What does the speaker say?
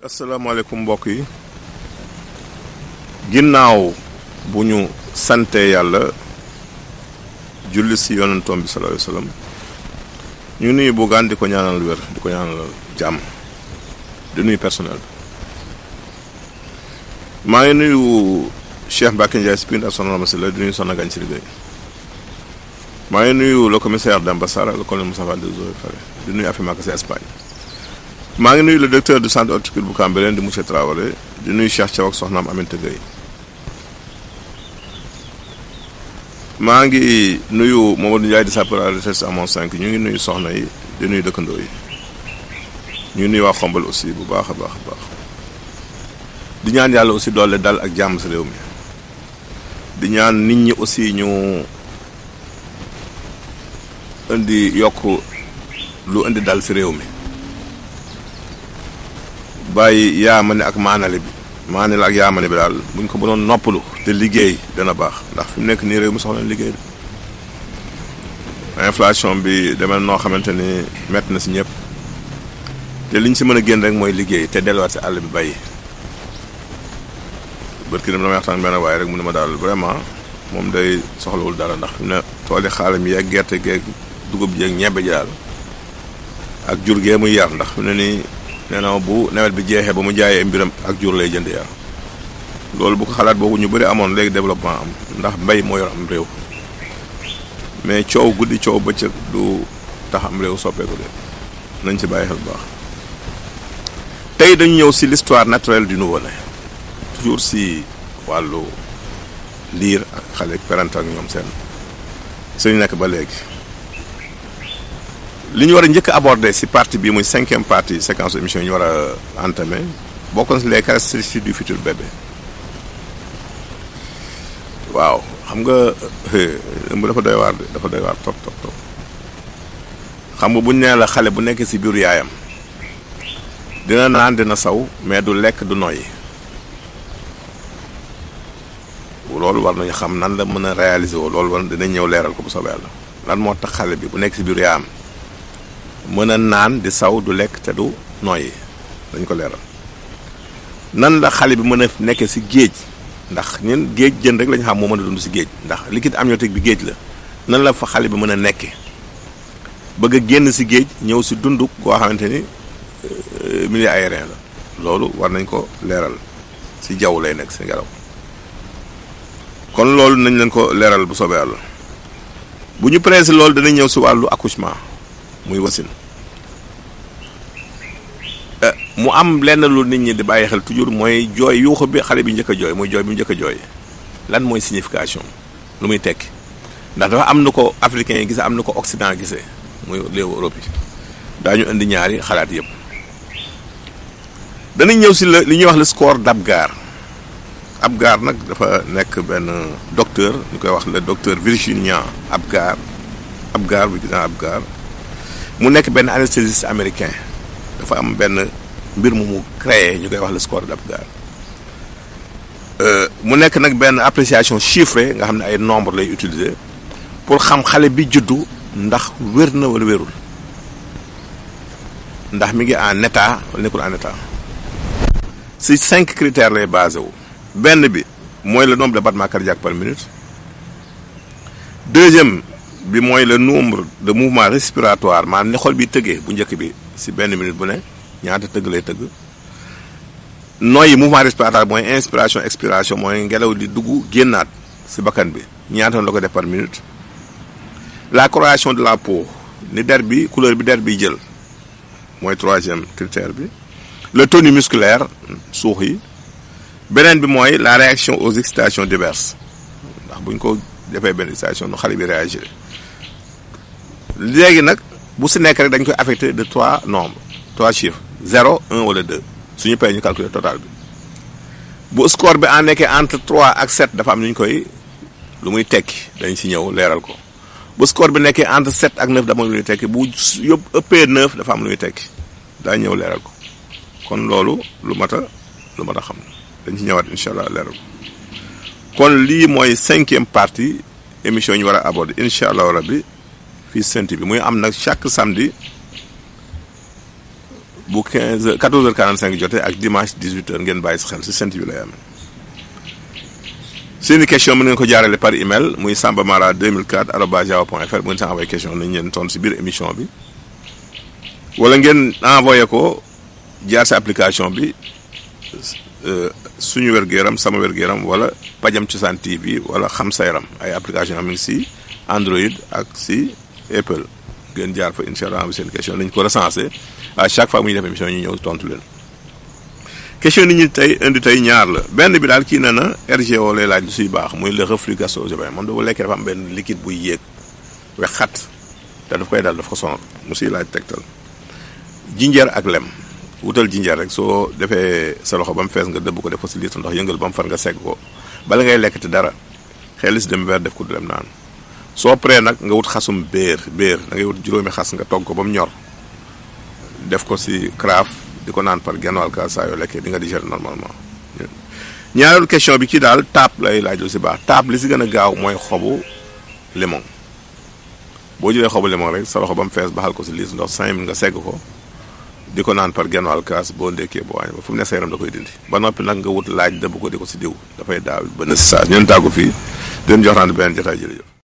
asalaamaaleykum mbokk yi ginnaaw bu ñu sante yàlla julli si yonentoom bi sallallahu alayhi wasallam ñu nuyu Bougane di ko ñaanal wér di ko ñaanal jàmm di nuyu personnel bi maa ngi nuyu Cheikh Mbacke Ndiaye Spine ak Soxna Masila di nuyu Soxna Gagne si liggéey maa ngi nuyu le commissaire d'ambassade le colonel Moussa Fall di nuyu Afima Kassé Espagne maa ngi nuyu le directeur du centre horticole bu Cambérène di monsieur Traoré di nuyu Cheikh Thiaw ak soxnaam Aminata Gueye maa ngi nuyu Mamadou Ndiaye di sapeur à la retraite à Mont-5 ñu ngi nuyu soxna yi di nuyu dëkkandoo yi ñu ngi nuyu waa Xombal aussi bu baax a baax a baax di ñaan yàlla aussi doole dal ak jàmm si réew mi di ñaan nit ñi aussi ñu indi yokk lu indi dal si réew mi bàyyi yaamane ak maanale bi maanale ak yaamane bi daal buñ ko mënoon noppalu te liggéey dana baax ndax fi mu nekk nii réew mi soxla liggéey inflation bi demee noo xamante ni métti na si ñëpp te liñ si mën a génn rek mooy liggéey te delluwaat si àll bi bàyyi bët ki dem damay waxtaan benn waaye rek mu ne ma daal vraiment moom day soxlawul dara ndax fi mu ne tooli xaalam yeeg gerte geeg dugub jeeg ñebe ji daal ak jur gee muy yar ndax fi mu ne nii nee na bu nawet bi jeexee ba mu jaayee mbiram ak jur lay jënd yar loolu bu ko xalaat boobu ñu bëri amoon léegi développement am ndax mbay moo yor am réew mais coow guddi coow bëccëg du tax am réew soppeeku de nañ ci bàyyi xel bu baax. tey dañu ñëw si l'histoire naturelle du nouveau-né toujours si wàllu liir ak xale ak parent ak ñoom seen suñu nekk ba léegi. li ñu war a njëkk a aborder si partie bi muy 5e partie séquence émission yi ñu war a entamer bokk na si les caractéristiques du futur bébé waaw xam nga dafa doy waar dafa doy waar trop xam nga bu ñu nee la xale bu nekk si biiru yaayam dina naan dina saw mais du lekk du noyyi loolu war nañu xam nan la mën a réaliser woo loolu war dinañ ñëw leeral ko bu soobee yàlla lan moo tax xale bi bu nekk si biiru yaayam mën a naan di saw du lekk te du noyyi dañ ko leeral nan la xale bi mën a nekkee si géej ndax ñun géej jën rek lañu xam moo mën a dund si géej ndax liquide amniotique bi géej la nan la fa xale bi mën a nekkee bëgg a génn si géej ñëw si dund koo xamante ni milieu aérien la loolu war nañ ko leeral si jaww lay nekk si ngelaw kon loolu nañ leen ko leeral bu soobee yàlla bu ñu paree si loolu danañ ñëw si wàllu accouchement muy wasin mu am lenn lu nit ñi di bàyyi xel toujours mooy jooy yuuxu bi xale bi njëkk a jooy muy jooy bi mu njëkk a jooy lan mooy signification lu muy tekki ndax dafa am na ko africain yi gisee am na ko occident gisee muy réewu Europe yi daañu indi ñaari xalaat yëpp danañ ñëw si li ñuy wax le score d'Apgar Apgar nag dafa nekk benn docteur ñu koy wax le docteur Virginien Apgar bi gis naa Apgar mu nekk benn anesthésiste américain dafa am benn mbir mu créé ñu koy wax le score d'Apgar mu nekk nag benn appréciation chiffrée nga xam ne ay nombre lay utiliser pour xam xale bi juddu ndax wér na wala wérul ndax mi ngi en état wala nekkul en état si 5 critères lay basé wu. benn bi mooy le nombre de battements cardiaques par minute deuxième bi mooy le nombre de mouvements respiratoires maanaam ne xol bi tëggee bu njëkk bi si benn minute bu ne ñaata tëgg lay tëgg noyyi mouvement respiratoire mooy inspiration expiration mooy ngelaw di dugg génnaat si bakkan bi ñaata la ko def par minute la coloration de la peau ni der bi couleur bi der bi jël mooy 3e critère bi le tonus musculaire suux yi beneen bi mooy la réaction aux excitations diverses ndax buñ ko defee benn excitation nu xale bi réagir léegi nag bu si nekk rek dañ koy affecté de 3 chiffres 0 1 wala 2 suñu pay ñu calculer total bi bu score bi en nekkee entre 3 ak 7 dafa am lu ñu koy lu muy tekki dañ si ñëw leeral ko bu score bi nekkee entre 7 ak 9 dafa am lu muy tekki bu yëpp ëppee 9 dafa am lu muy tekki daa ñëw leeral ko kon loolu lu mat a xam dañ ci ñëwaat incha allah leeral ko kon lii mooy 5e partie émission yi ñu war a aborder incha allah rabbi fii Sen TV bi muy am nag chaque samedi bu 14h45 jotee ak dimanche 18h ngeen bàyyi si xel si Sen TV lay amee. seeni question mën ngeen ko jaarale par email muy sambamara2004@yahoo.fr bu ngeen sa envoyé question nañ leen tontu si biir émission bi wala ngeen envoyé ko jaar si application bi suñu wér-gu-yaram sama wér-gu-yaram wala Pajam Cosaan TV wala Xam Sa Yaram ay application am ngi si Android ak si Apple ngeen jaar fa incha allah seen question nañ ko recensé à chaque fois mu ñu def émission ñu ñëw tontu leen. question nit ñi tey indi tey ñaar la benn bi daal kii na na RGO lay laaj lu suy baax muy le reflux gastro-œsophagien moom dafa lekkee dafa am benn liquide buy yéeg wex xat te daf koy dal daf ko sonal mu siy laaj tegtal. jinjeer ak lem wutal jinjeer rek soo defee sa loxo ba mu fees nga dëbb ko def ko si litre ndox yëngal ba mu far nga segg ko bala ngay lekk te dara xelis dem weer def ko du lem naan soo paree nag nga wut xasum béer da ngay wut juróomi xas nga togg ko ba mu ñor def ko si carafe di ko naan par genn wàll ka saa yoo lekkee di nga digérer normalement. ñaareelu question bi kii daal taab lay laaj lu si baax taab li si gën a gaaw mooy xobu limon boo jëlee xobu limon rek sa loxo ba mu fees baxal ko si litre ndox 5 minutes nga segg ko di ko naan par genn wàll kaas boo ndekkee boo wàññi ba fu mu ne sa yaram da koy dindi ba noppi nag nga wut laaj dëbb ko di ko si diw dafay daaw ba ne si saa ñun tàggu fii di leen jox naan benn jotaay jërëjëf.